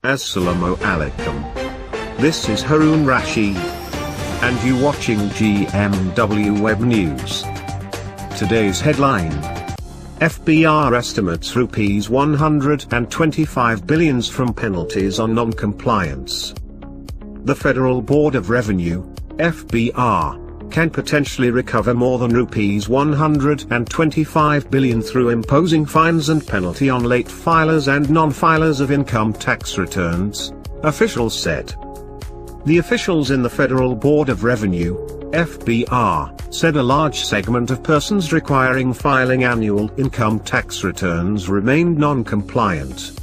Assalamu alaikum. This is Harun Rashid. And you watching GMW Web News. Today's headline. FBR estimates Rs 125 billion from penalties on non-compliance. The Federal Board of Revenue, FBR, can potentially recover more than Rs 125 billion through imposing fines and penalty on late filers and non-filers of income tax returns, officials said. The officials in the Federal Board of Revenue, FBR, said a large segment of persons requiring filing annual income tax returns remained non-compliant.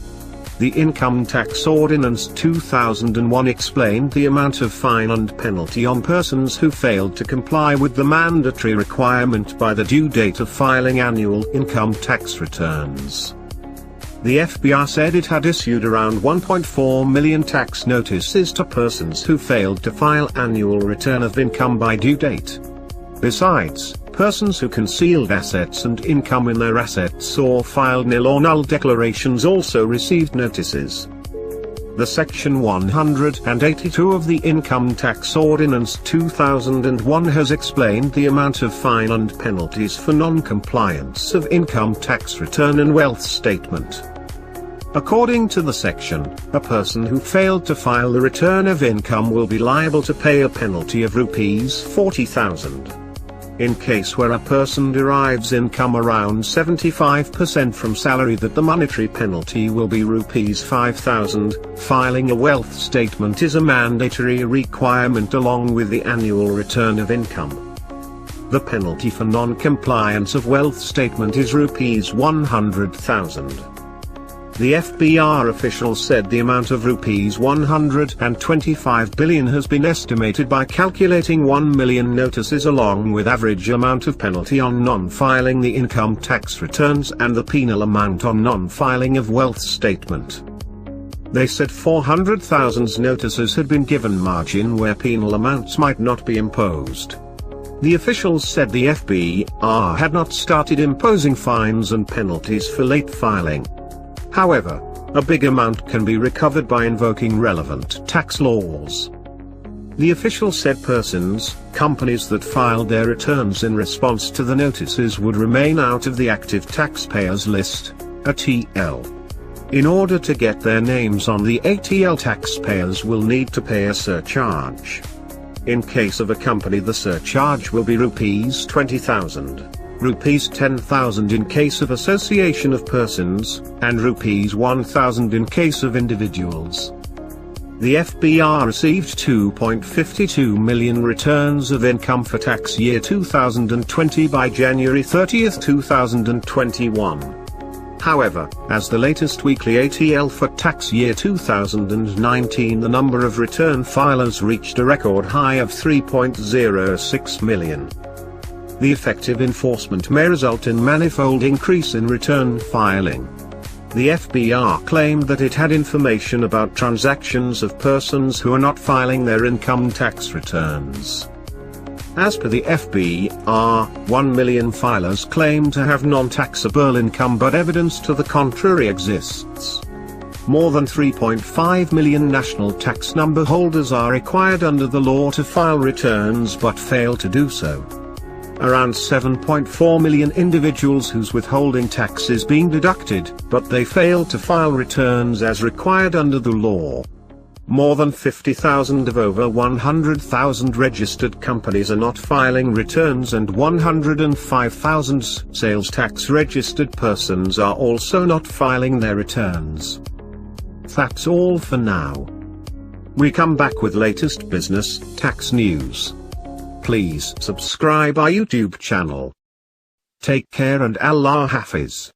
The Income Tax Ordinance 2001 explained the amount of fine and penalty on persons who failed to comply with the mandatory requirement by the due date of filing annual income tax returns. The FBR said it had issued around 1.4 million tax notices to persons who failed to file annual return of income by due date. Besides, persons who concealed assets and income in their assets or filed nil or null declarations also received notices. The Section 182 of the Income Tax Ordinance 2001 has explained the amount of fine and penalties for non-compliance of income tax return and wealth statement. According to the section, a person who failed to file the return of income will be liable to pay a penalty of Rs 40,000. In case where a person derives income around 75% from salary, that the monetary penalty will be Rs 5,000. Filing a wealth statement is a mandatory requirement along with the annual return of income. The penalty for non-compliance of wealth statement is Rs 100,000. The FBR official said the amount of Rs 125 billion has been estimated by calculating 1 million notices along with average amount of penalty on non-filing the income tax returns and the penal amount on non-filing of wealth statement. They said 400,000 notices had been given margin where penal amounts might not be imposed. The officials said the FBR had not started imposing fines and penalties for late filing. However, a big amount can be recovered by invoking relevant tax laws. The official said companies that filed their returns in response to the notices would remain out of the active taxpayers list, ATL. In order to get their names on the ATL, taxpayers will need to pay a surcharge. In case of a company, the surcharge will be Rs 20,000. Rs 10,000 in case of association of persons, and Rs 1,000 in case of individuals. The FBR received 2.52 million returns of income for tax year 2020 by January 30, 2021. However, as the latest weekly ATL for tax year 2019, the number of return filers reached a record high of 3.06 million. The effective enforcement may result in manifold increase in return filing. The FBR claimed that it had information about transactions of persons who are not filing their income tax returns. As per the FBR, 1 million filers claim to have non-taxable income, but evidence to the contrary exists. More than 3.5 million national tax number holders are required under the law to file returns but fail to do so. Around 7.4 million individuals whose withholding tax is being deducted, but they fail to file returns as required under the law. More than 50,000 of over 100,000 registered companies are not filing returns, and 105,000 sales tax registered persons are also not filing their returns. That's all for now. We come back with latest business tax news. Please subscribe our YouTube channel. Take care and Allah Hafiz.